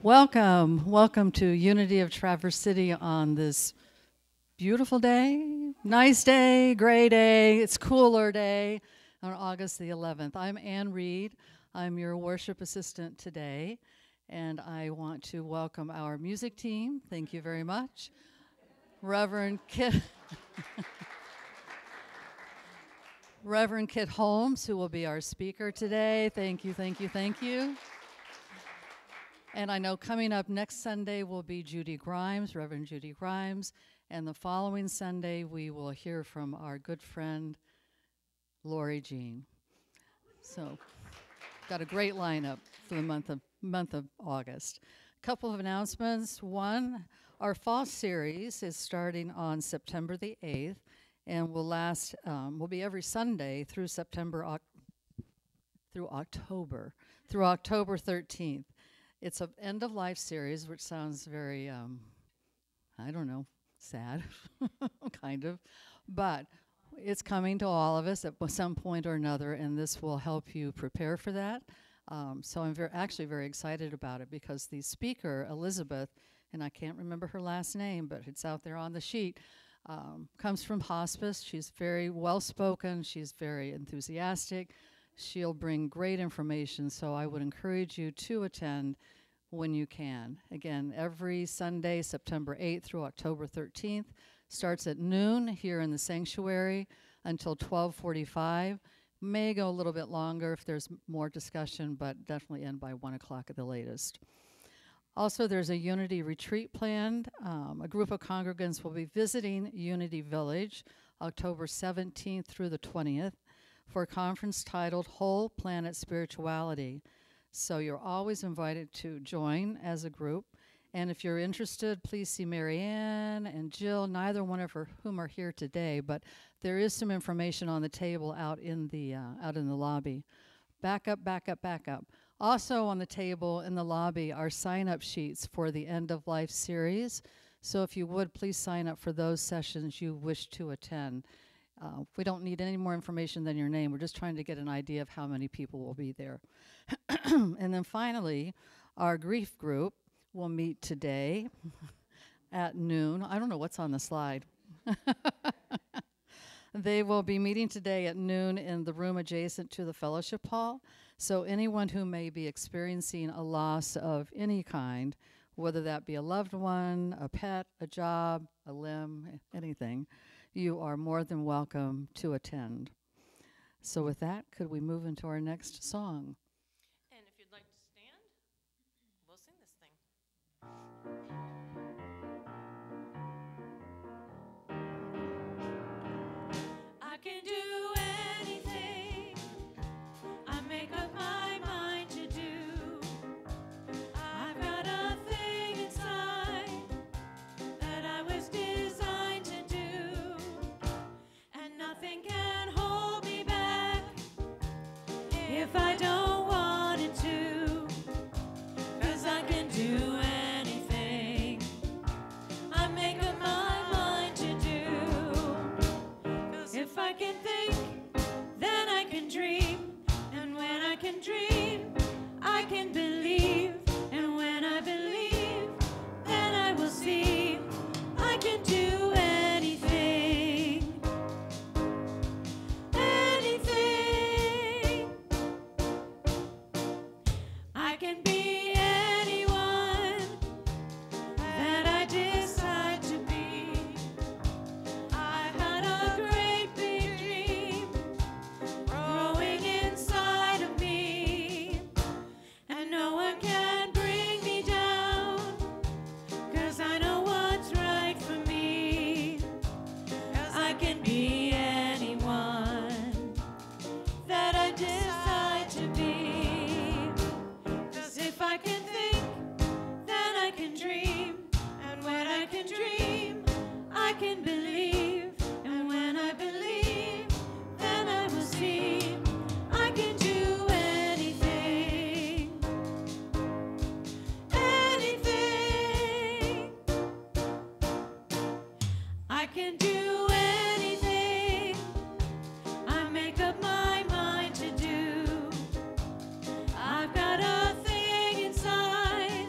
Welcome to Unity of Traverse City on this beautiful day, nice day, gray day, it's cooler day on August the 11th. I'm Ann Reed. I'm your worship assistant today, and I want to welcome our music team. Thank you very much. Reverend Kit, Reverend Kit Holmes, who will be our speaker today. Thank you, thank you, thank you. And I know coming up next Sunday will be Judy Grimes, Reverend Judy Grimes, and the following Sunday we will hear from our good friend Lori Jean. So, got a great lineup for the month of August. A couple of announcements. One, our fall series is starting on September the 8th and will be every Sunday through October 13th. It's an end-of-life series, which sounds very, I don't know, sad, kind of. But it's coming to all of us at some point or another, and this will help you prepare for that. So I'm actually very excited about it because the speaker, Elizabeth, and I can't remember her last name, but it's out there on the sheet, comes from hospice. She's very well-spoken. She's very enthusiastic. She'll bring great information, so I would encourage you to attend when you can. Again, every Sunday, September 8th through October 13th, starts at noon here in the sanctuary until 12:45. May go a little bit longer if there's more discussion, but definitely end by 1 o'clock at the latest. Also, there's a Unity retreat planned. A group of congregants will be visiting Unity Village October 17th through the 20th. For a conference titled Whole Planet Spirituality. So you're always invited to join as a group. And if you're interested, please see Marianne and Jill, neither one of whom are here today, but there is some information on the table out in the lobby. Back up. Also on the table in the lobby are sign-up sheets for the End of Life series. So if you would, please sign up for those sessions you wish to attend. We don't need any more information than your name. We're just trying to get an idea of how many people will be there. And then finally, our grief group will meet today at noon. I don't know what's on the slide. They will be meeting today at noon in the room adjacent to the fellowship hall. So anyone who may be experiencing a loss of any kind, whether that be a loved one, a pet, a job, a limb, anything, you are more than welcome to attend. So with that, could we move into our next song? And if you'd like to stand, we'll sing this thing. I can do anything I make up my mind to do. I've got a thing inside that I was designed to do, and nothing can hold me back if I don't want it to, 'cause I can do anything I make up my mind to do. 'Cause if I can think, then I can dream, and when I can dream, I can believe, and when I believe, then I will see. I can do anything, anything. I can be anyone that I decide to be. I've had a great big dream growing inside of me, and no one can bring me down, 'cause I know what's right for me. 'Cause I can be anyone that I decide to be. 'Cause if I can think, then I can dream, and when I can dream, I can believe, and when I believe, then I will see. I can do anything, anything. I can do anything I make up my mind to do. I've got a thing inside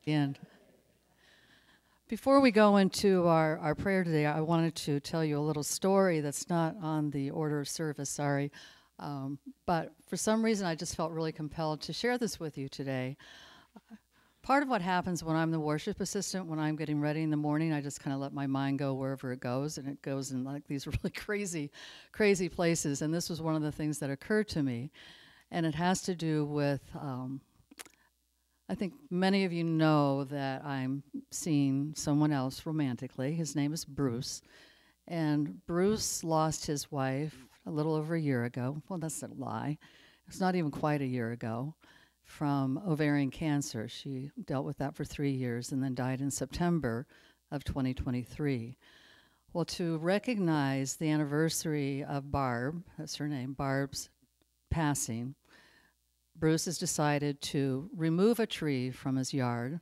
And before we go into our prayer today, I wanted to tell you a little story that's not on the order of service, sorry. But for some reason, I just felt really compelled to share this with you today. Part of what happens when I'm the worship assistant, when I'm getting ready in the morning, I just kind of let my mind go wherever it goes, and it goes in like these really crazy places. And this was one of the things that occurred to me. And it has to do with, I think many of you know that I'm seeing someone else romantically. His name is Bruce. And Bruce lost his wife a little over a year ago. Well, that's a lie. It's not even quite a year ago, from ovarian cancer. She dealt with that for 3 years and then died in September of 2023. Well, to recognize the anniversary of Barb, that's her name, Barb's passing, Bruce has decided to remove a tree from his yard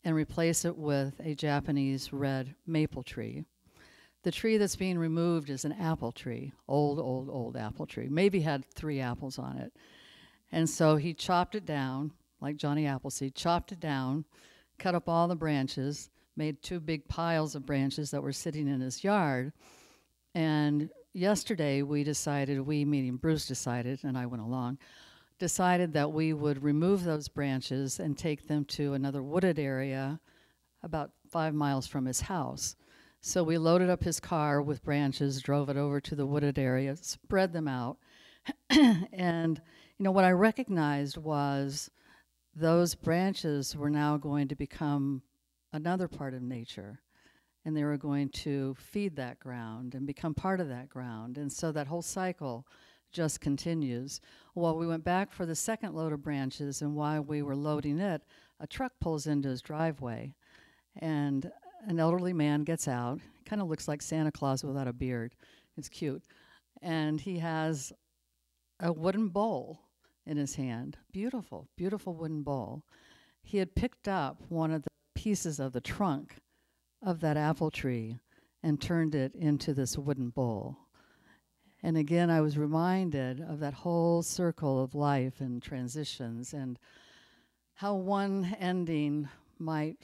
and replace it with a Japanese red maple tree. The tree that's being removed is an apple tree, old apple tree. Maybe had 3 apples on it. And so he chopped it down, like Johnny Appleseed, chopped it down, cut up all the branches, made 2 big piles of branches that were sitting in his yard. And yesterday meaning Bruce decided, and I went along, decided that we would remove those branches and take them to another wooded area about 5 miles from his house. So we loaded up his car with branches, drove it over to the wooded area, spread them out. And, you know, what I recognized was those branches were now going to become another part of nature. And they were going to feed that ground and become part of that ground. And so that whole cycle just continues. Well, we went back for the second load of branches, and while we were loading it, a truck pulls into his driveway. And an elderly man gets out, kind of looks like Santa Claus without a beard. It's cute. And he has a wooden bowl in his hand. Beautiful, beautiful wooden bowl. He had picked up one of the pieces of the trunk of that apple tree and turned it into this wooden bowl. And again, I was reminded of that whole circle of life and transitions and how one ending might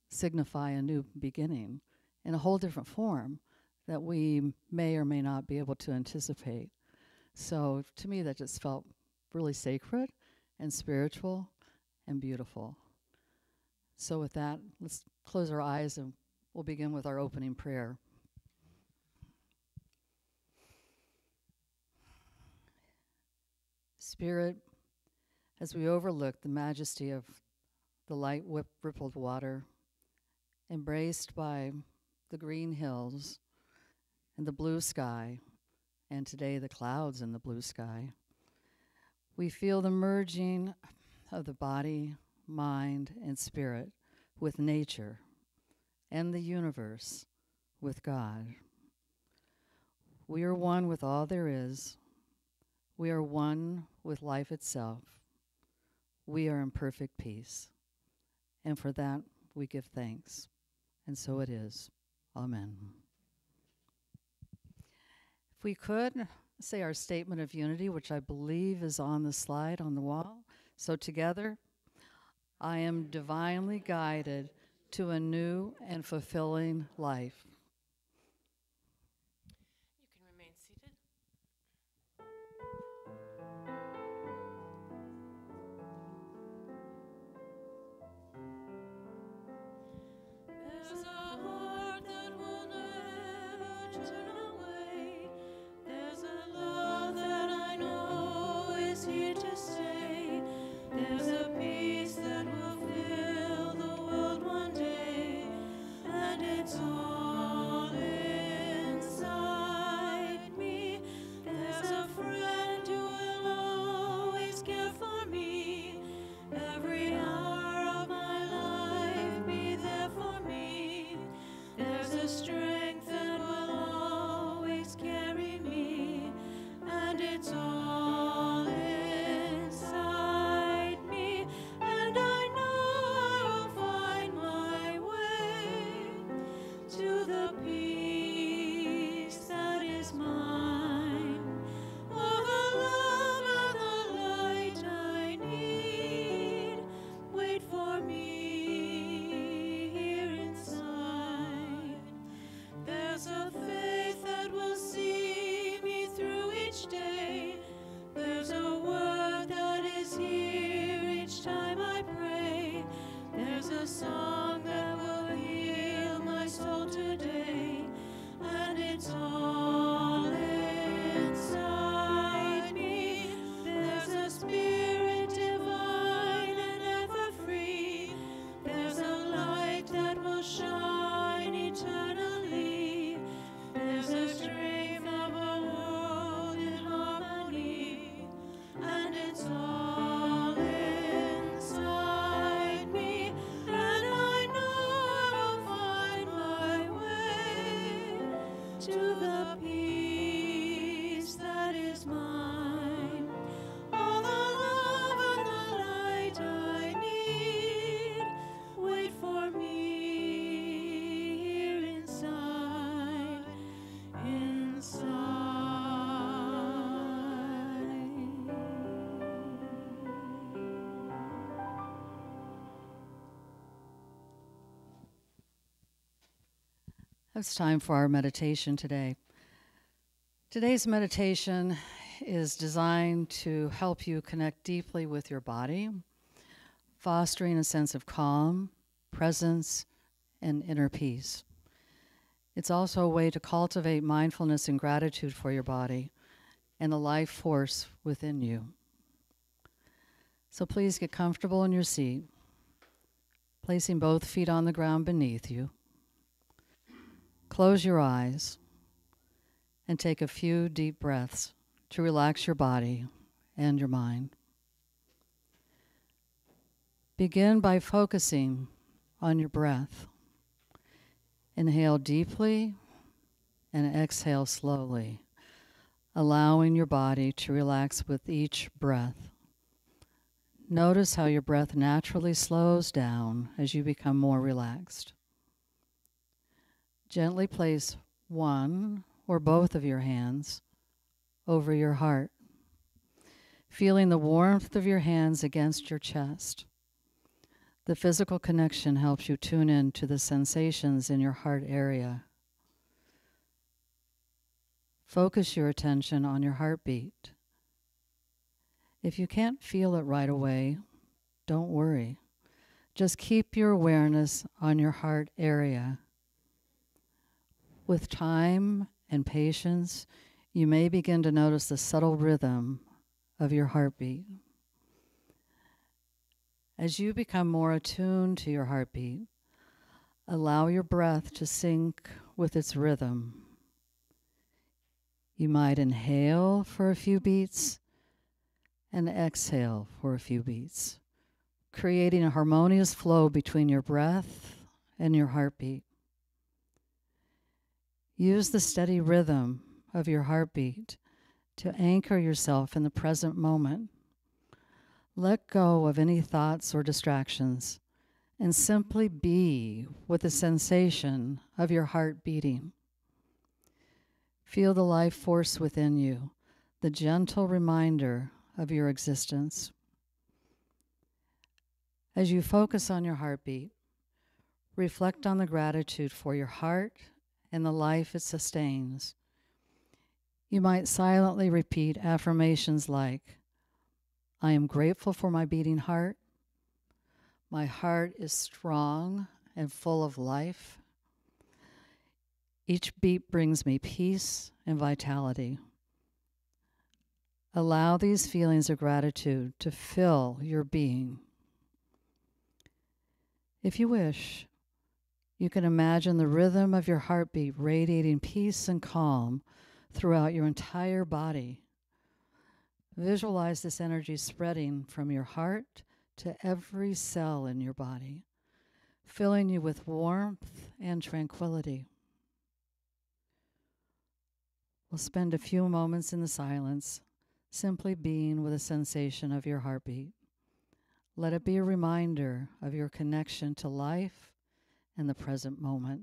signify a new beginning in a whole different form that we may or may not be able to anticipate. So to me, that just felt really sacred and spiritual and beautiful. So with that, let's close our eyes and we'll begin with our opening prayer. Spirit, as we overlook the majesty of the light rippled water, embraced by the green hills and the blue sky, and today the clouds in the blue sky, we feel the merging of the body, mind, and spirit with nature and the universe with God. We are one with all there is. We are one with life itself. We are in perfect peace. And for that, we give thanks. And so it is. Amen. If we could say our statement of unity, which I believe is on the slide on the wall. So together, I am divinely guided to a new and fulfilling life. You can remain seated. There's a heart that will never turn away. There's a love that I know is here to stay. There's a peace that will fill the world one day, and it's all It's time for our meditation today. Today's meditation is designed to help you connect deeply with your body, fostering a sense of calm, presence, and inner peace. It's also a way to cultivate mindfulness and gratitude for your body and the life force within you. So please get comfortable in your seat, placing both feet on the ground beneath you. Close your eyes and take a few deep breaths to relax your body and your mind. Begin by focusing on your breath. Inhale deeply and exhale slowly, allowing your body to relax with each breath. Notice how your breath naturally slows down as you become more relaxed. Gently place one or both of your hands over your heart, feeling the warmth of your hands against your chest. The physical connection helps you tune in to the sensations in your heart area. Focus your attention on your heartbeat. If you can't feel it right away, don't worry. Just keep your awareness on your heart area. With time and patience, you may begin to notice the subtle rhythm of your heartbeat. As you become more attuned to your heartbeat, allow your breath to sync with its rhythm. You might inhale for a few beats and exhale for a few beats, creating a harmonious flow between your breath and your heartbeat. Use the steady rhythm of your heartbeat to anchor yourself in the present moment. Let go of any thoughts or distractions and simply be with the sensation of your heart beating. Feel the life force within you, the gentle reminder of your existence. As you focus on your heartbeat, reflect on the gratitude for your heart and the life it sustains. You might silently repeat affirmations like, I am grateful for my beating heart. My heart is strong and full of life. Each beat brings me peace and vitality. Allow these feelings of gratitude to fill your being. If you wish, you can imagine the rhythm of your heartbeat radiating peace and calm throughout your entire body. Visualize this energy spreading from your heart to every cell in your body, filling you with warmth and tranquility. We'll spend a few moments in the silence, simply being with a sensation of your heartbeat. Let it be a reminder of your connection to life and the present moment.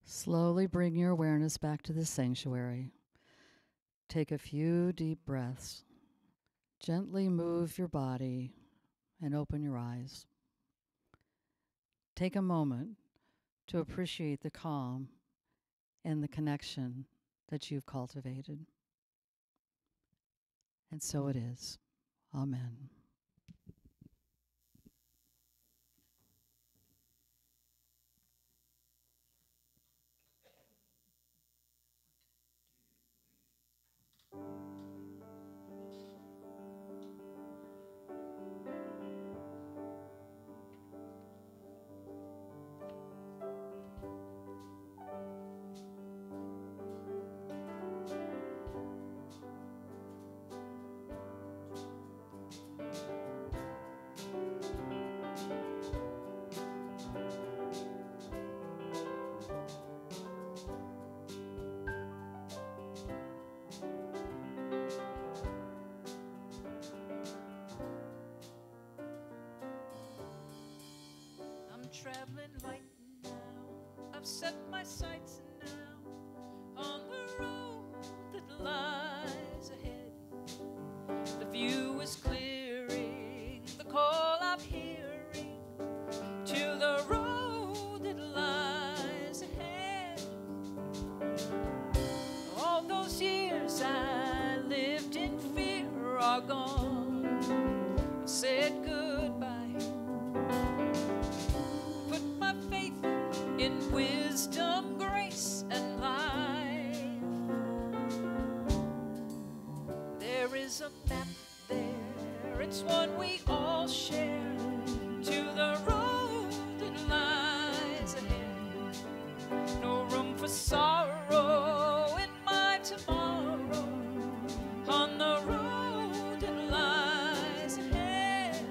Slowly bring your awareness back to the sanctuary. Take a few deep breaths. Gently move your body and open your eyes. Take a moment to appreciate the calm and the connection that you've cultivated. And so it is. Amen. traveling light now. I've set my sights now on the road that lies ahead. The view is clearing, the call I'm hearing to the road that lies ahead. All those years I lived in fear are gone. I've said goodbye. Put my faith in wisdom, grace, and life. There is a map there, it's one we all share, to the road that lies ahead. No room for sorrow in my tomorrow, on the road that lies ahead.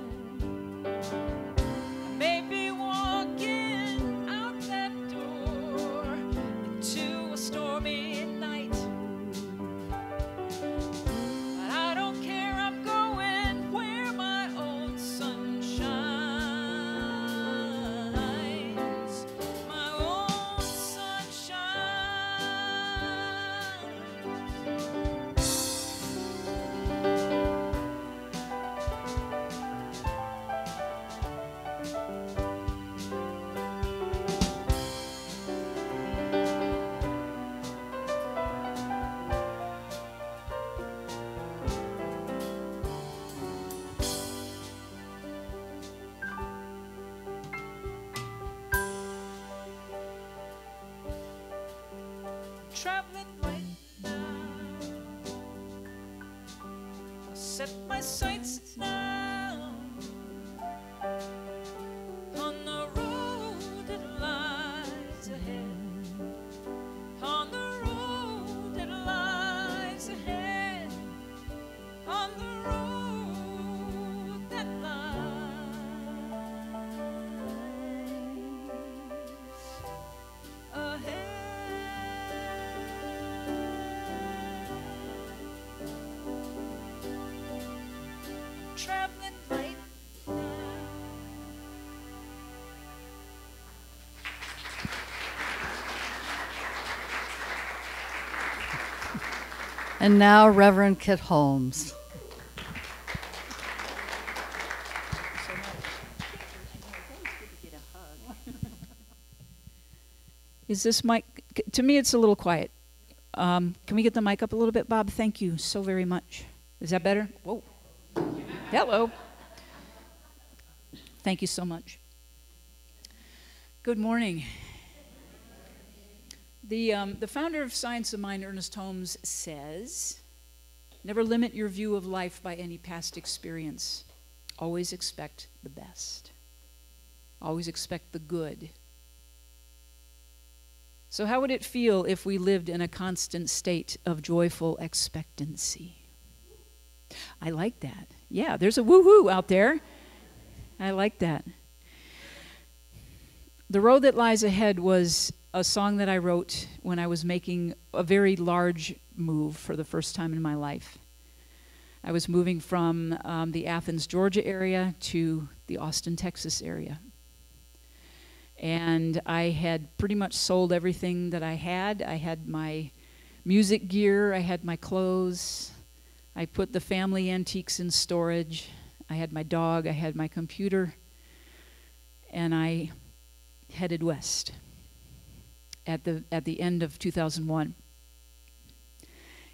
I may be walking out that door into a stormy night, but I don't care, I'm going where my own sun shines. My own sun traveling right now. I set my sights now on the road that lies ahead, on the road that lies ahead, on the road that lies ahead. Traveling right now. And now Reverend Kit Holmes. Is this mic, to me it's a little quiet. Can we get the mic up a little bit, Bob? Thank you so very much. Is that better? Whoa. Hello. Thank you so much. Good morning. The founder of Science of Mind, Ernest Holmes, says, never limit your view of life by any past experience. Always expect the best. Always expect the good. So how would it feel if we lived in a constant state of joyful expectancy? I like that. Yeah, there's a woo-hoo out there. I like that. The Road That Lies Ahead was a song that I wrote when I was making a very large move for the first time in my life. I was moving from the Athens, Georgia area to the Austin, Texas area. And I had pretty much sold everything that I had. I had my music gear, I had my clothes, I put the family antiques in storage, I had my dog, I had my computer, and I headed west at the end of 2001.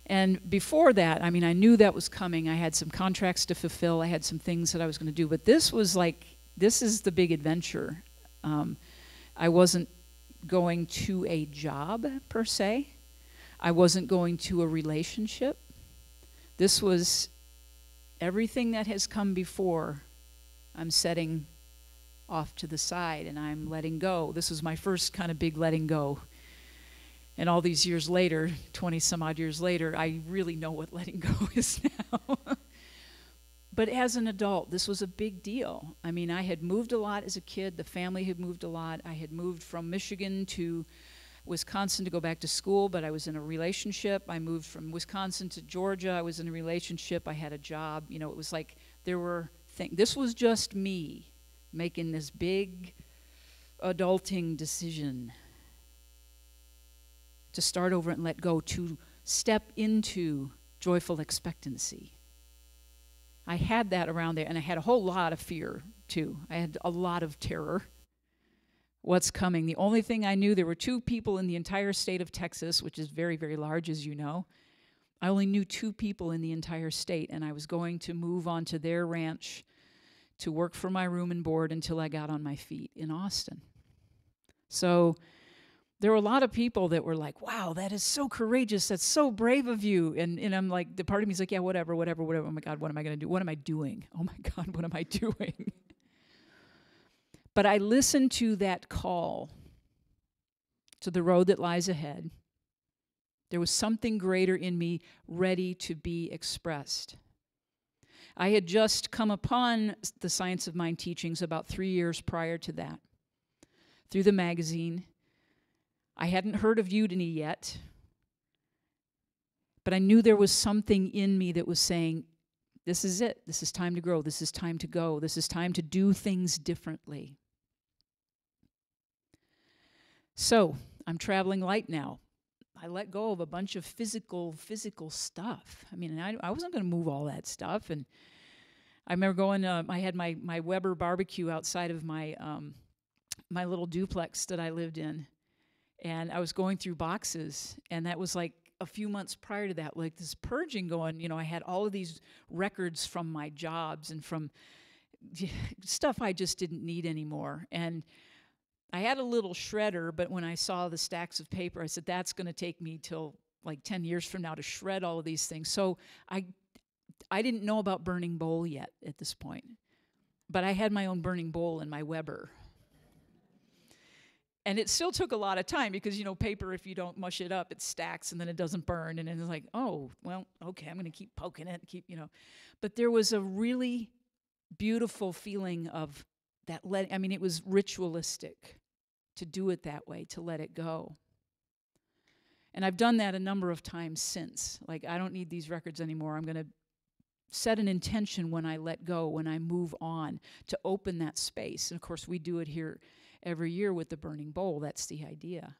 And before that, I mean, I knew that was coming. I had some contracts to fulfill, I had some things that I was going to do, but this was like, this is the big adventure. I wasn't going to a job, per se. I wasn't going to a relationship. This was everything that has come before. I'm setting off to the side, and I'm letting go. This was my first kind of big letting go. And all these years later, 20-some-odd years later, I really know what letting go is now. But as an adult, this was a big deal. I mean, I had moved a lot as a kid. The family had moved a lot. I had moved from Michigan to Wisconsin to go back to school, but I was in a relationship. I moved from Wisconsin to Georgia. I was in a relationship. I had a job. You know, it was like there were things. This was just me making this big adulting decision to start over and let go, to step into joyful expectancy. I had that around there, and I had a whole lot of fear, too. I had a lot of terror. What's coming? The only thing I knew, there were 2 people in the entire state of Texas, which is very, very large, as you know. I only knew 2 people in the entire state, and I was going to move on to their ranch to work for my room and board until I got on my feet in Austin. So there were a lot of people that were like, wow, that is so courageous. That's so brave of you. And I'm like, the part of me is like, yeah, whatever. Oh my God, what am I going to do? What am I doing? Oh my God, what am I doing? But I listened to that call to the road that lies ahead. There was something greater in me ready to be expressed. I had just come upon the Science of Mind teachings about 3 years prior to that, through the magazine. I hadn't heard of Udemy yet, but I knew there was something in me that was saying, this is it. This is time to grow. This is time to go. This is time to do things differently. So I'm traveling light now. I let go of a bunch of physical stuff. I mean, I wasn't going to move all that stuff. And I remember going, I had my Weber barbecue outside of my my little duplex that I lived in. And I was going through boxes, and that was like a few months prior to that, like this purging going. You know, I had all of these records from my jobs and from stuff I just didn't need anymore. And I had a little shredder, but when I saw the stacks of paper, I said, that's going to take me till like 10 years from now to shred all of these things. So I didn't know about burning bowl yet at this point, but I had my own burning bowl in my Weber. And it still took a lot of time because, you know, paper, if you don't mush it up, it stacks and then it doesn't burn. And then it's like, oh, well, okay, I'm going to keep poking it, But there was a really beautiful feeling of that. It was ritualistic to do it that way, to let it go. And I've done that a number of times since. Like, I don't need these records anymore. I'm going to set an intention when I let go, when I move on, to open that space. And of course, we do it here every year with the burning bowl. That's the idea.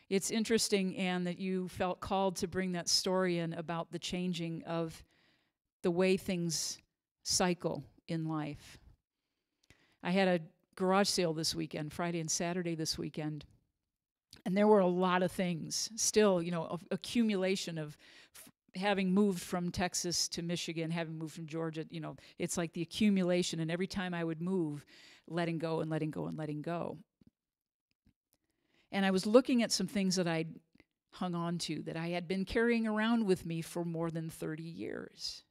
It's interesting, Anne, that you felt called to bring that story in about the changing of the way things cycle in life. I had a garage sale this weekend, Friday and Saturday this weekend, and there were a lot of things still, accumulation of having moved from Texas to Michigan, having moved from Georgia, it's like the accumulation, and every time I would move, letting go and letting go and letting go. And I was looking at some things that I'd hung on to, that I had been carrying around with me for more than 30 years.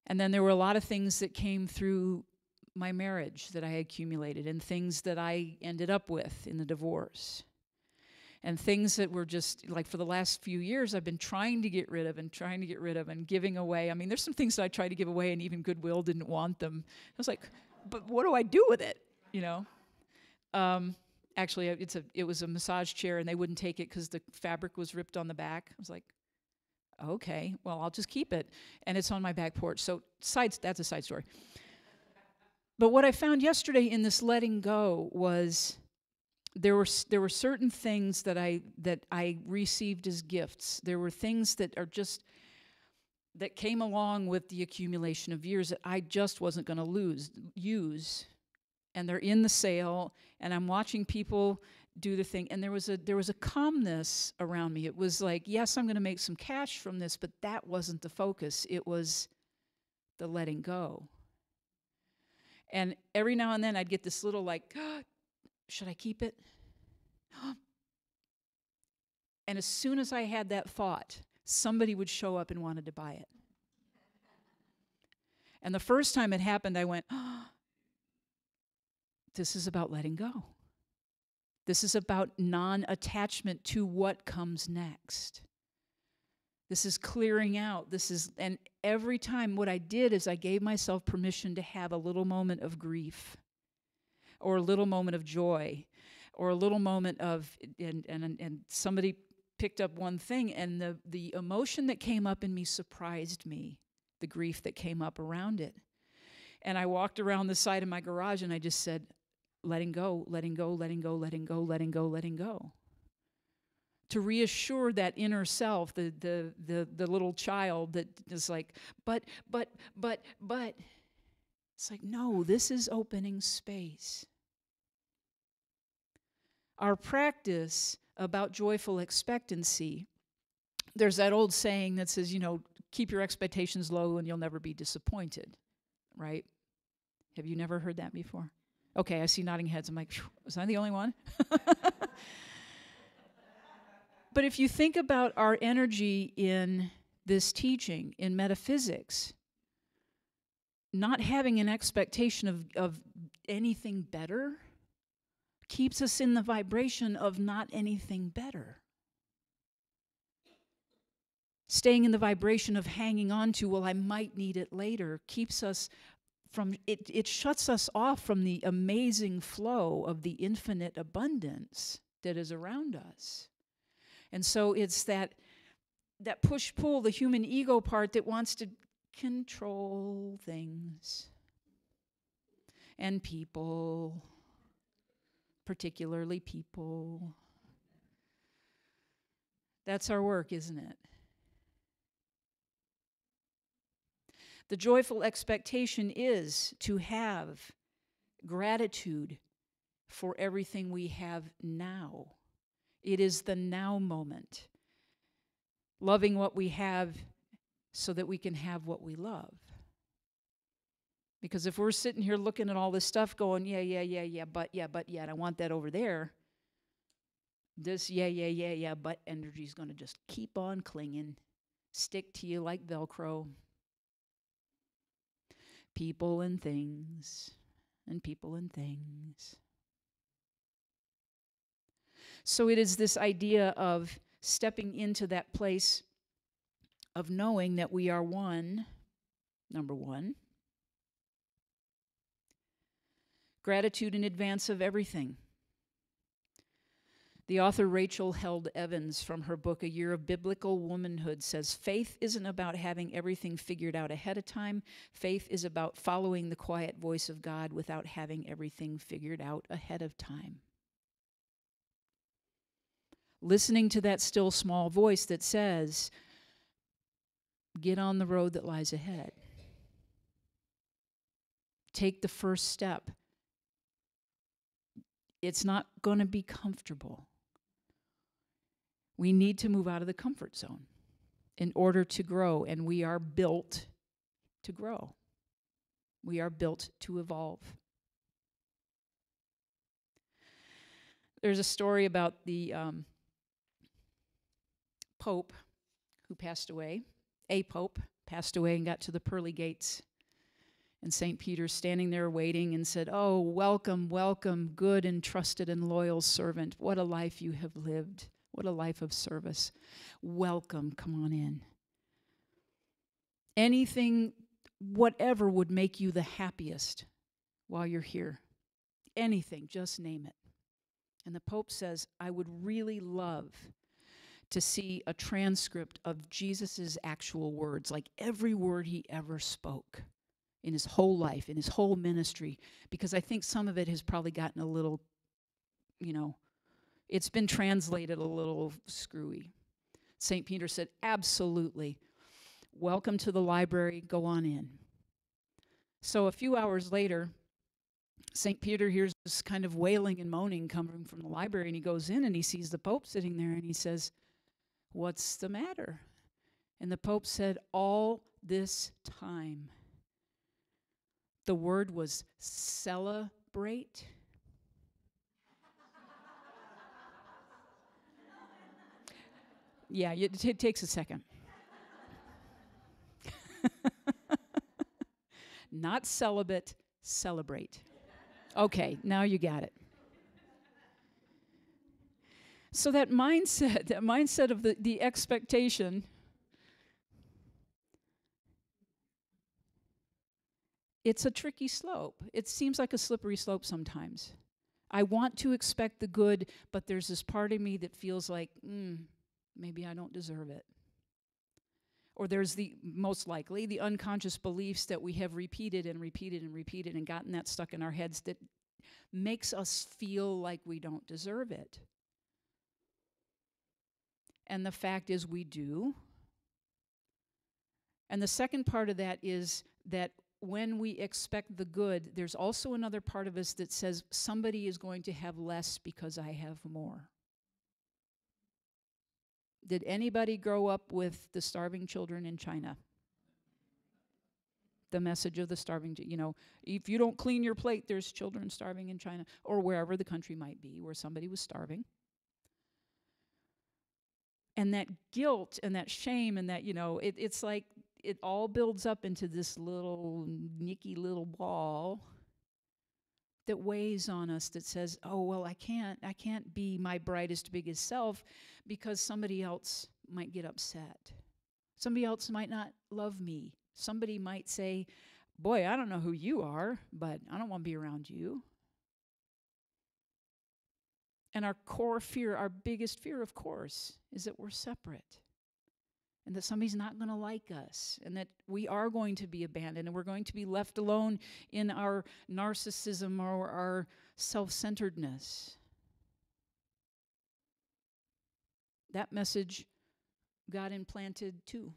And then there were a lot of things that came through my marriage that I had accumulated, and things that I ended up with in the divorce. And things that were just, like, for the last few years, I've been trying to get rid of and giving away. I mean, there's some things that I tried to give away, and even Goodwill didn't want them. I was like, but what do I do with it, Actually, it was a massage chair, and they wouldn't take it because the fabric was ripped on the back. I was like, okay, well, I'll just keep it. And it's on my back porch. So that's a side story. But what I found yesterday in this letting go was there were certain things that I received as gifts. There were things that came along with the accumulation of years that I just wasn't going to use. And they're in the sale, and I'm watching people do the thing. And there was a calmness around me. It was like, yes, I'm going to make some cash from this, but that wasn't the focus. It was the letting go. And every now and then I'd get this little like, should I keep it? And as soon as I had that thought, somebody would show up and wanted to buy it. And the first time it happened, I went, this is about letting go. This is about non-attachment to what comes next. This is clearing out. And every time what I did is I gave myself permission to have a little moment of grief, or a little moment of joy, or a little moment of, and somebody picked up one thing, and the emotion that came up in me surprised me, the grief that came up around it. And I walked around the side of my garage and I just said, letting go, letting go, letting go, letting go, letting go, letting go. To reassure that inner self, the little child that is like, but. It's like, no, this is opening space. Our practice about joyful expectancy, there's that old saying that says, keep your expectations low and you'll never be disappointed, right? Have you never heard that before? Okay, I see nodding heads. I'm like, was I the only one? But if you think about our energy in this teaching, in metaphysics, not having an expectation of anything better keeps us in the vibration of not anything better. Staying in the vibration of hanging on to, well, I might need it later, keeps us from, it shuts us off from the amazing flow of the infinite abundance that is around us. And so it's that push-pull, the human ego part that wants to control things and people, particularly people. That's our work, isn't it? The joyful expectation is to have gratitude for everything we have now. It is the now moment. Loving what we have so that we can have what we love. Because if we're sitting here looking at all this stuff going, but, and I want that over there, this but energy is going to just keep on clinging, stick to you like Velcro. People and things, and people and things. So it is this idea of stepping into that place of knowing that we are one, number one. Gratitude in advance of everything. The author Rachel Held Evans, from her book A Year of Biblical Womanhood, says, faith isn't about having everything figured out ahead of time. Faith is about following the quiet voice of God without having everything figured out ahead of time. Listening to that still small voice that says, get on the road that lies ahead. Take the first step. It's not going to be comfortable. We need to move out of the comfort zone in order to grow, and we are built to grow. We are built to evolve. There's a story about the Pope who passed away. A Pope passed away and got to the pearly gates. And St. Peter's standing there waiting and said, oh, welcome, welcome, good and trusted and loyal servant. What a life you have lived. What a life of service. Welcome, come on in. Anything, whatever would make you the happiest while you're here. Anything, just name it. And the Pope says, I would really love to see a transcript of Jesus's actual words, like every word he ever spoke in his whole life, in his whole ministry, because I think some of it has probably gotten a little, it's been translated a little screwy. St. Peter said, absolutely. Welcome to the library, go on in. So a few hours later, St. Peter hears this kind of wailing and moaning coming from the library, and he goes in and he sees the Pope sitting there, and he says, what's the matter? And the Pope said, all this time, the word was celebrate. Yeah, it takes a second. Not celibate, celebrate. Okay, now you got it. So that mindset of the expectation, it's a tricky slope. It seems like a slippery slope sometimes. I want to expect the good, but there's this part of me that feels like, maybe I don't deserve it. Or there's most likely, the unconscious beliefs that we have repeated and repeated and repeated and gotten that stuck in our heads that makes us feel like we don't deserve it. And the fact is we do. And the second part of that is that when we expect the good, there's also another part of us that says somebody is going to have less because I have more. Did anybody grow up with the starving children in China? The message of the starving, if you don't clean your plate, there's children starving in China, or wherever the country might be where somebody was starving. And that guilt and that shame and that, it's like it all builds up into this little nicky little ball that weighs on us, that says, oh, well, I can't be my brightest, biggest self because somebody else might get upset. Somebody else might not love me. Somebody might say, boy, I don't know who you are, but I don't want to be around you. And our core fear, our biggest fear, of course, is that we're separate and that somebody's not going to like us and that we are going to be abandoned and we're going to be left alone in our narcissism or our self-centeredness. That message got implanted too.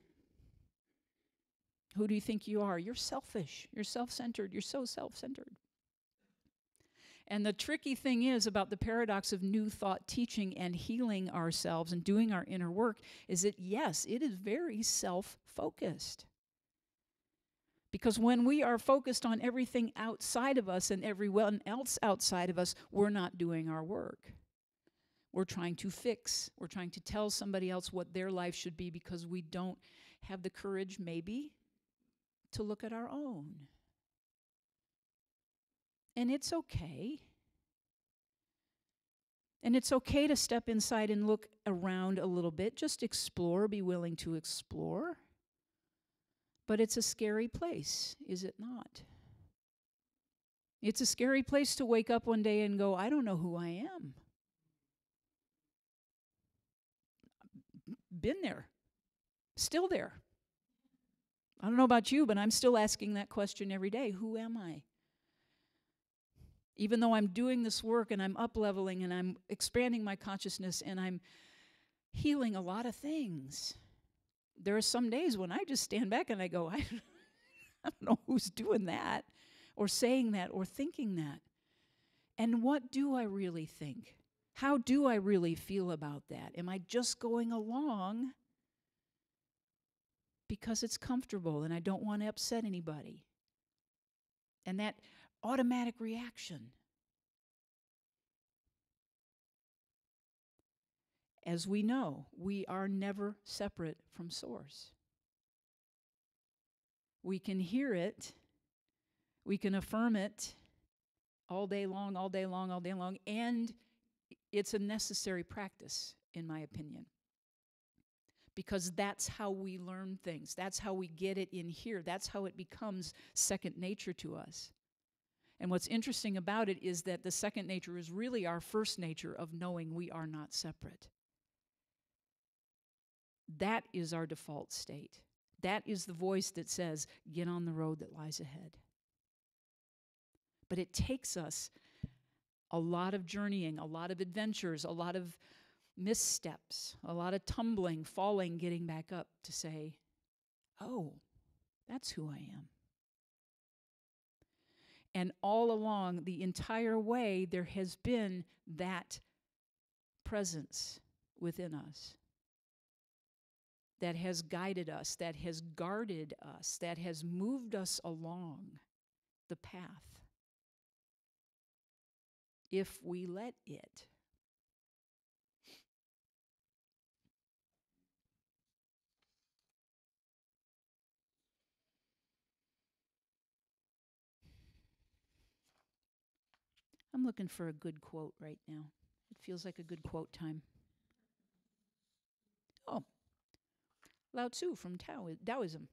Who do you think you are? You're selfish. You're self-centered. You're so self-centered. And the tricky thing is about the paradox of new thought teaching and healing ourselves and doing our inner work is that, yes, it is very self-focused. Because when we are focused on everything outside of us and everyone else outside of us, we're not doing our work. We're trying to fix. We're trying to tell somebody else what their life should be because we don't have the courage, maybe, to look at our own. And it's okay. And it's okay to step inside and look around a little bit. Just explore, be willing to explore. But it's a scary place, is it not? It's a scary place to wake up one day and go, I don't know who I am. Been there. Still there. I don't know about you, but I'm still asking that question every day. Who am I? Even though I'm doing this work and I'm up-leveling and I'm expanding my consciousness and I'm healing a lot of things, there are some days when I just stand back and I go, I don't know who's doing that or saying that or thinking that. And what do I really think? How do I really feel about that? Am I just going along because it's comfortable and I don't want to upset anybody? And that automatic reaction. As we know, we are never separate from Source. We can hear it, we can affirm it all day long, all day long, all day long, and it's a necessary practice, in my opinion. Because that's how we learn things. That's how we get it in here. That's how it becomes second nature to us. And what's interesting about it is that the second nature is really our first nature of knowing we are not separate. That is our default state. That is the voice that says, get on the road that lies ahead. But it takes us a lot of journeying, a lot of adventures, a lot of missteps, a lot of tumbling, falling, getting back up to say, oh, that's who I am. And all along, the entire way, there has been that presence within us that has guided us, that has guarded us, that has moved us along the path, if we let it. I'm looking for a good quote right now. It feels like a good quote time. Oh, Lao Tzu from Taoism.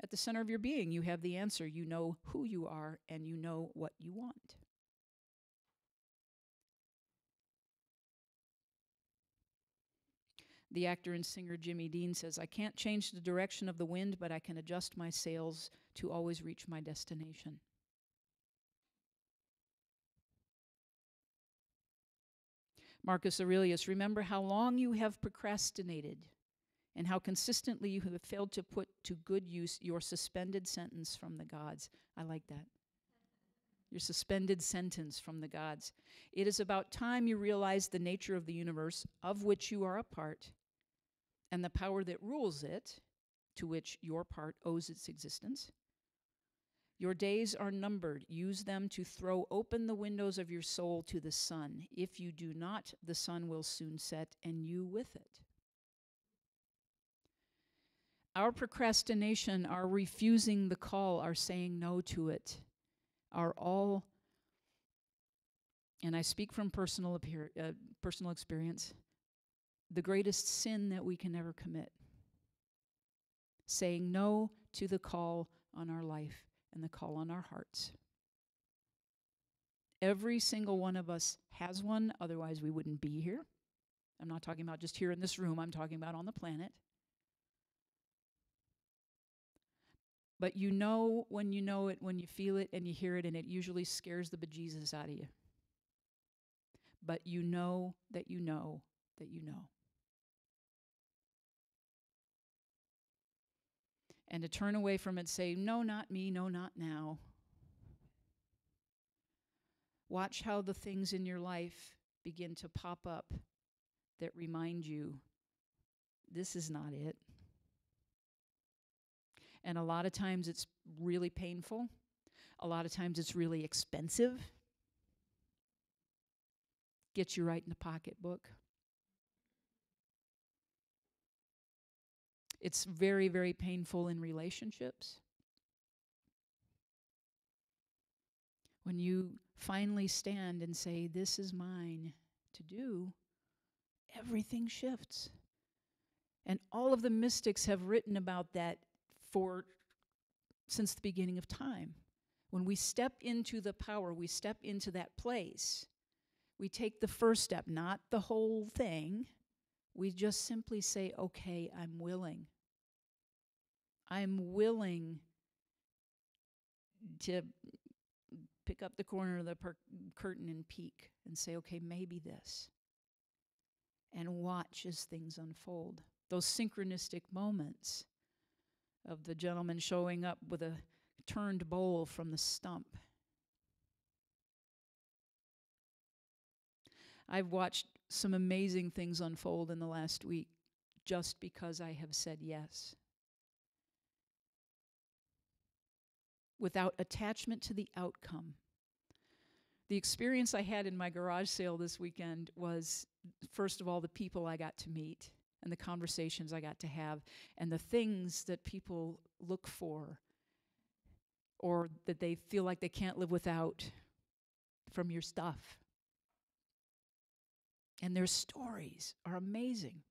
At the center of your being, you have the answer. You know who you are, and you know what you want. The actor and singer Jimmy Dean says, I can't change the direction of the wind, but I can adjust my sails to always reach my destination. Marcus Aurelius, remember how long you have procrastinated and how consistently you have failed to put to good use your suspended sentence from the gods. I like that. Your suspended sentence from the gods. It is about time you realize the nature of the universe of which you are a part and the power that rules it, to which your part owes its existence. Your days are numbered. Use them to throw open the windows of your soul to the sun. If you do not, the sun will soon set, and you with it. Our procrastination, our refusing the call, our saying no to it, are all, and I speak from personal experience, the greatest sin that we can ever commit. Saying no to the call on our life and the call on our hearts. Every single one of us has one, otherwise we wouldn't be here. I'm not talking about just here in this room, I'm talking about on the planet. But you know it, when you feel it and you hear it, and it usually scares the bejesus out of you. But you know that you know that you know. And to turn away from it and say, no, not me, no, not now. Watch how the things in your life begin to pop up that remind you, this is not it. And a lot of times it's really painful. A lot of times it's really expensive. Gets you right in the pocketbook. It's very, very painful in relationships. When you finally stand and say, this is mine to do, everything shifts. And all of the mystics have written about that since the beginning of time. When we step into the power, we step into that place, we take the first step, not the whole thing. We just simply say, okay, I'm willing. I'm willing to pick up the corner of the curtain and peek and say, okay, maybe this. And watch as things unfold. Those synchronistic moments of the gentleman showing up with a turned bowl from the stump. I've watched some amazing things unfold in the last week just because I have said yes. Without attachment to the outcome. The experience I had in my garage sale this weekend was, first of all, the people I got to meet and the conversations I got to have and the things that people look for or that they feel like they can't live without from your stuff. And their stories are amazing.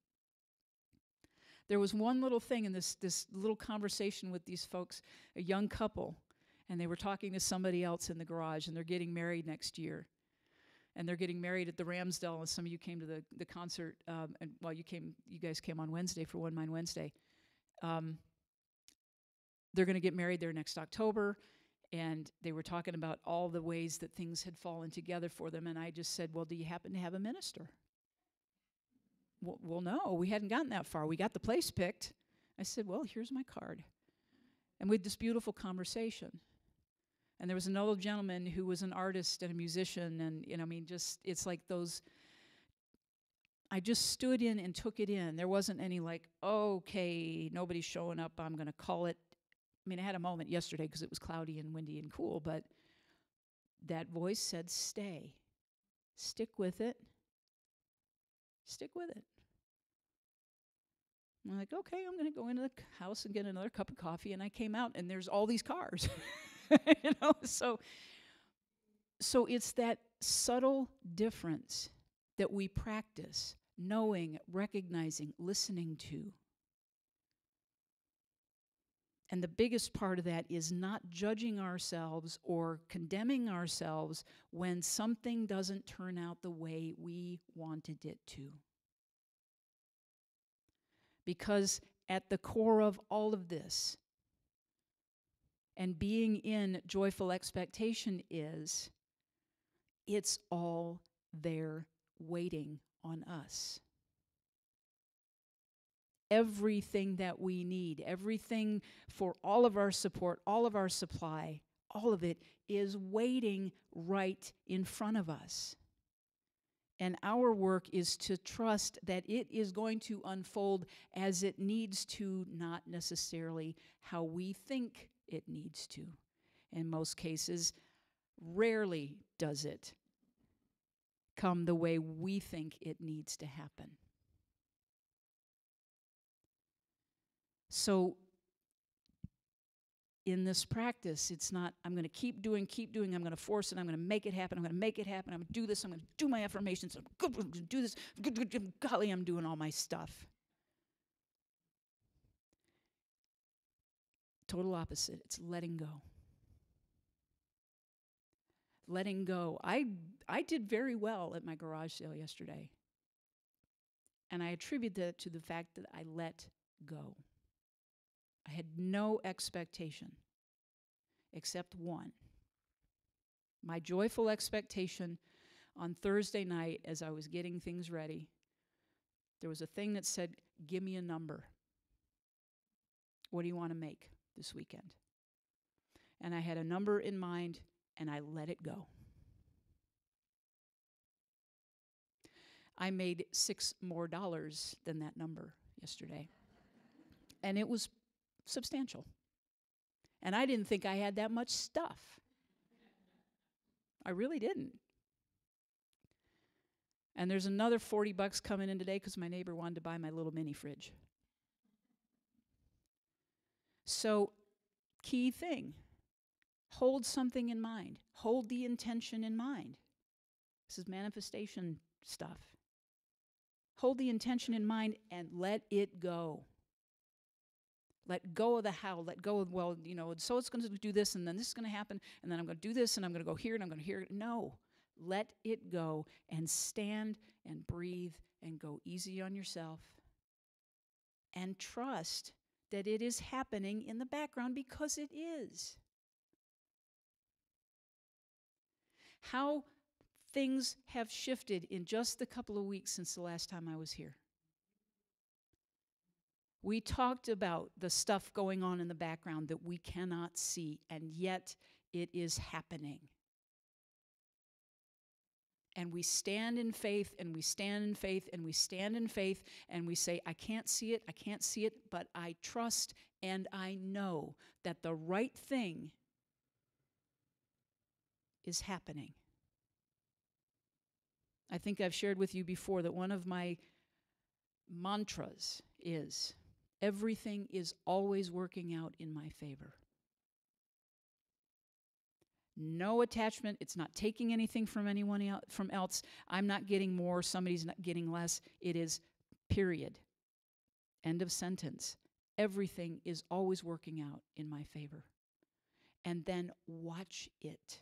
There was one little thing in this little conversation with these folks, a young couple, and they were talking to somebody else in the garage, and they're getting married next year. And they're getting married at the Ramsdale, and some of you came to the concert, and well, you guys came on Wednesday for One Mind Wednesday. They're going to get married there next October, and they were talking about all the ways that things had fallen together for them, and I just said, well, do you happen to have a minister? Well, no, we hadn't gotten that far. We got the place picked. I said, well, here's my card. And we had this beautiful conversation. And there was another gentleman who was an artist and a musician, and it's like those. I just stood in and took it in. There wasn't any like, okay, nobody's showing up, I'm going to call it. I mean, I had a moment yesterday because it was cloudy and windy and cool, but that voice said, stay. Stick with it. Stick with it. I'm like, okay, I'm going to go into the house and get another cup of coffee, and I came out, and there's all these cars. So it's that subtle difference that we practice, knowing, recognizing, listening to. And the biggest part of that is not judging ourselves or condemning ourselves when something doesn't turn out the way we wanted it to. Because at the core of all of this, and being in joyful expectation is, it's all there waiting on us. Everything that we need, everything for all of our support, all of our supply, all of it is waiting right in front of us. And our work is to trust that it is going to unfold as it needs to, not necessarily how we think it needs to. In most cases, rarely does it come the way we think it needs to happen. So in this practice, it's not, I'm going to keep doing, I'm going to force it, I'm going to make it happen, I'm going to make it happen, I'm going to do this, I'm going to do my affirmations, I'm going to do this, golly, I'm doing all my stuff. Total opposite. It's letting go. Letting go. I did very well at my garage sale yesterday. And I attribute that to the fact that I let go. I had no expectation except one. My joyful expectation on Thursday night as I was getting things ready, there was a thing that said, give me a number. What do you want to make this weekend? And I had a number in mind, and I let it go. I made $6 more than that number yesterday. And it was substantial. And I didn't think I had that much stuff. I really didn't. And there's another $40 coming in today because my neighbor wanted to buy my little mini fridge. So, key thing, hold something in mind. Hold the intention in mind. This is manifestation stuff. Hold the intention in mind and let it go. Let go of the how. Let go of, well, so it's going to do this, and then this is going to happen, and then I'm going to do this, and I'm going to go here, and I'm going to hear it. No. Let it go and stand and breathe and go easy on yourself and trust that it is happening in the background because it is. How things have shifted in just the couple of weeks since the last time I was here. We talked about the stuff going on in the background that we cannot see, and yet it is happening. And we stand in faith, and we stand in faith, and we stand in faith, and we say, I can't see it, but I trust and I know that the right thing is happening. I think I've shared with you before that one of my mantras is, everything is always working out in my favor. No attachment. It's not taking anything from anyone else. I'm not getting more. Somebody's not getting less. It is period. End of sentence. Everything is always working out in my favor. And then watch it.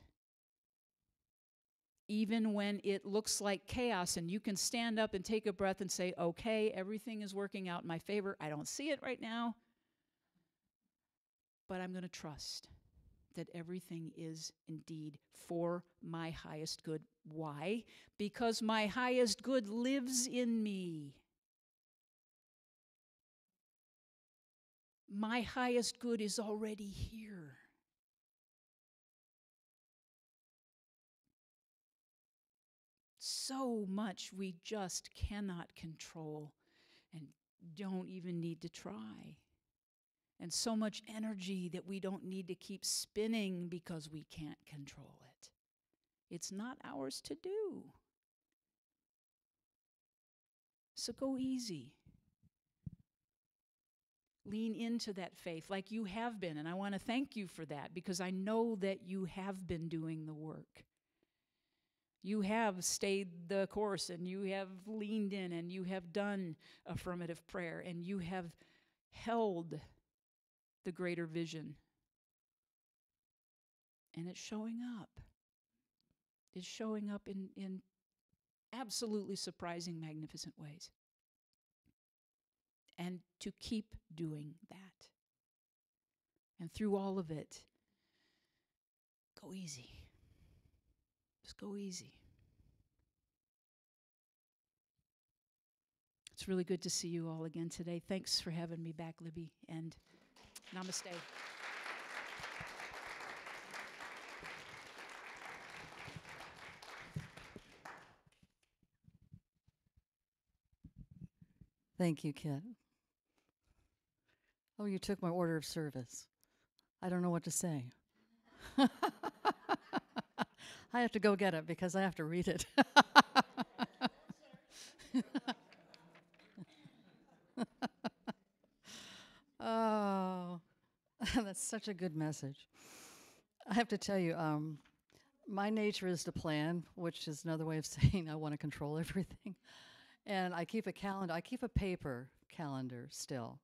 Even when it looks like chaos and you can stand up and take a breath and say, okay, everything is working out in my favor. I don't see it right now, but I'm going to trust that everything is indeed for my highest good. Why? Because my highest good lives in me. My highest good is already here. So much we just cannot control and don't even need to try. And so much energy that we don't need to keep spinning because we can't control it. It's not ours to do. So go easy. Lean into that faith like you have been. And I want to thank you for that because I know that you have been doing the work. You have stayed the course and you have leaned in and you have done affirmative prayer and you have held the greater vision. And it's showing up. It's showing up in absolutely surprising, magnificent ways. And to keep doing that. And through all of it, go easy. Just go easy. It's really good to see you all again today. Thanks for having me back, Libby, and namaste. Thank you, Kit. Oh, you took my order of service. I don't know what to say. I have to go get it because I have to read it. Oh, that's such a good message. I have to tell you, my nature is to plan, which is another way of saying I want to control everything. And I keep a calendar, I keep a paper calendar still.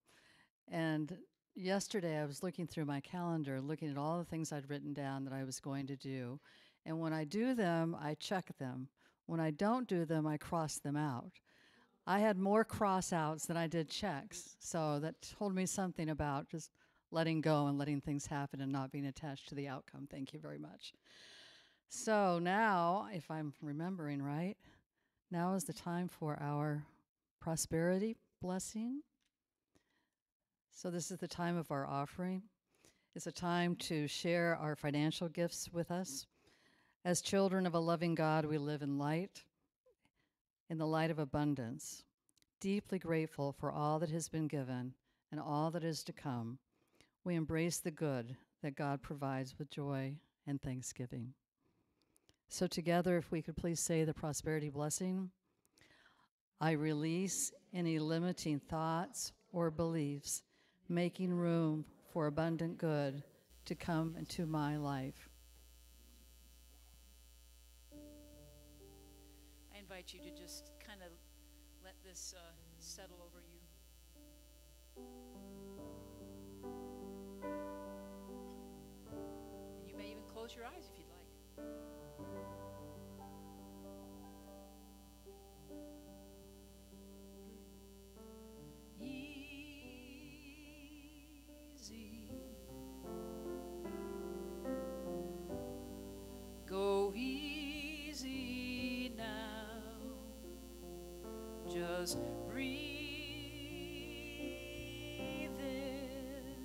And yesterday I was looking through my calendar, looking at all the things I'd written down that I was going to do. And when I do them, I check them. When I don't do them, I cross them out. I had more cross outs than I did checks. So that told me something about just letting go and letting things happen and not being attached to the outcome. Thank you very much. So now, if I'm remembering right, now is the time for our prosperity blessing. So this is the time of our offering. It's a time to share our financial gifts with us. As children of a loving God, we live in light, in the light of abundance, deeply grateful for all that has been given and all that is to come. We embrace the good that God provides with joy and thanksgiving. So together, if we could please say the prosperity blessing. I release any limiting thoughts or beliefs, making room for abundant good to come into my life. I invite you to just kind of let this settle over you. And you may even close your eyes if you'd like. Easy. Go easy now. Just breathe in.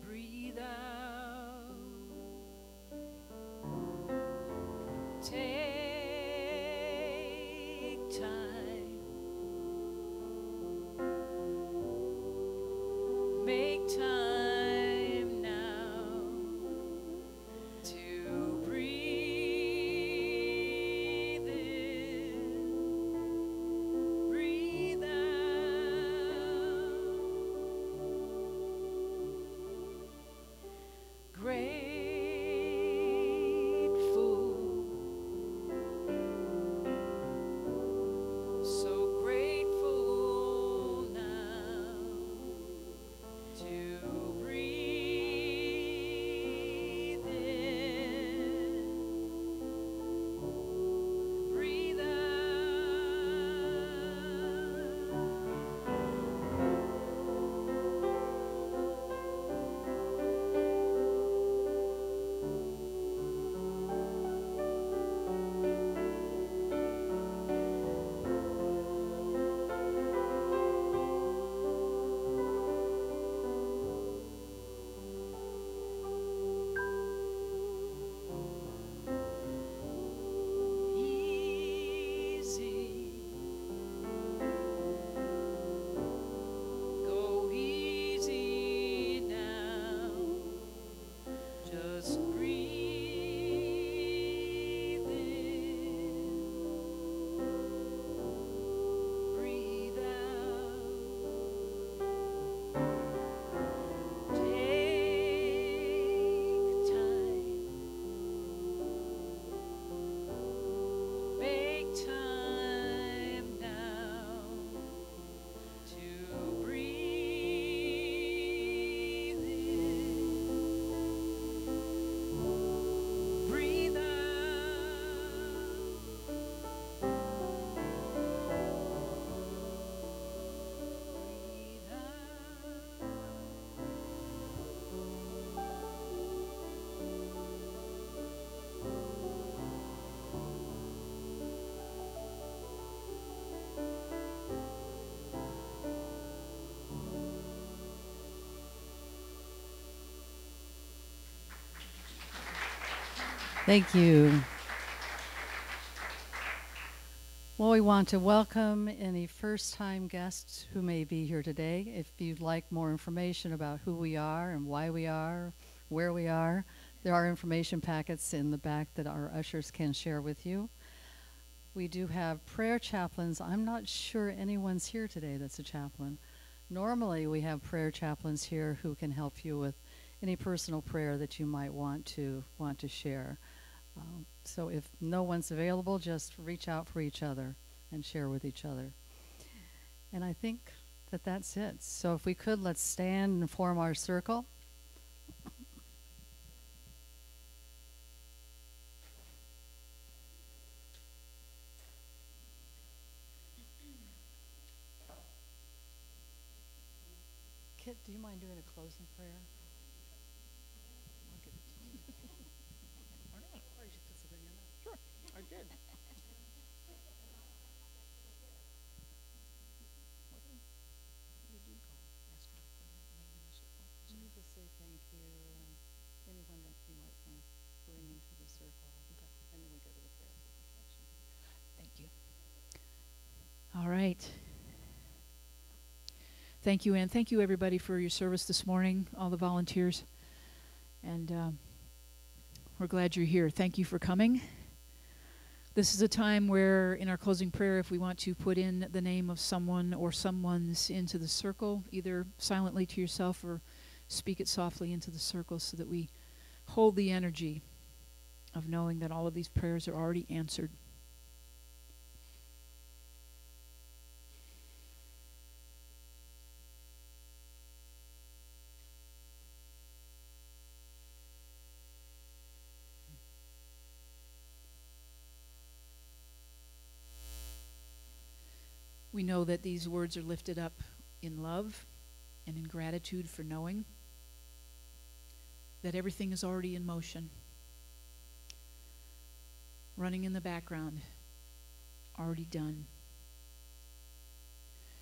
Breathe out. Take time. Make time now to breathe in, breathe out. Grateful, so grateful now to Thank you. Well, we want to welcome any first-time guests who may be here today. If you'd like more information about who we are and why we are, where we are, there are information packets in the back that our ushers can share with you. We do have prayer chaplains. I'm not sure anyone's here today that's a chaplain. Normally, we have prayer chaplains here who can help you with any personal prayer that you might want to share. So if no one's available, just reach out for each other and share with each other. And I think that that's it. So if we could, let's stand and form our circle. Kit, do you mind doing a closing prayer? I'll give it to you. Or not. Or you should put something in there. Sure, I did. You just say thank you and anyone that you might want to bring into the circle. Okay. And then we go to the prayer for protection. Thank you. All right. Thank you, Ann. Thank you, everybody, for your service this morning, all the volunteers. And we're glad you're here. Thank you for coming. This is a time where, in our closing prayer, if we want to put in the name of someone or someone's into the circle, either silently to yourself or speak it softly into the circle so that we hold the energy of knowing that all of these prayers are already answered. We know that these words are lifted up in love and in gratitude for knowing that everything is already in motion, running in the background, already done.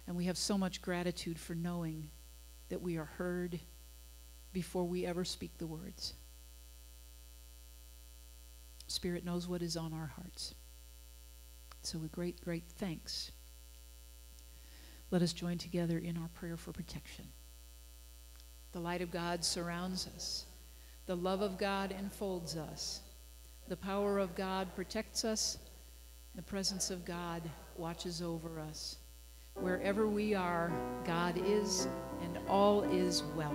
And we have so much gratitude for knowing that we are heard before we ever speak the words. Spirit knows what is on our hearts. So with great, great thanks, let us join together in our prayer for protection. The light of God surrounds us. The love of God enfolds us. The power of God protects us. The presence of God watches over us. Wherever we are, God is, and all is well.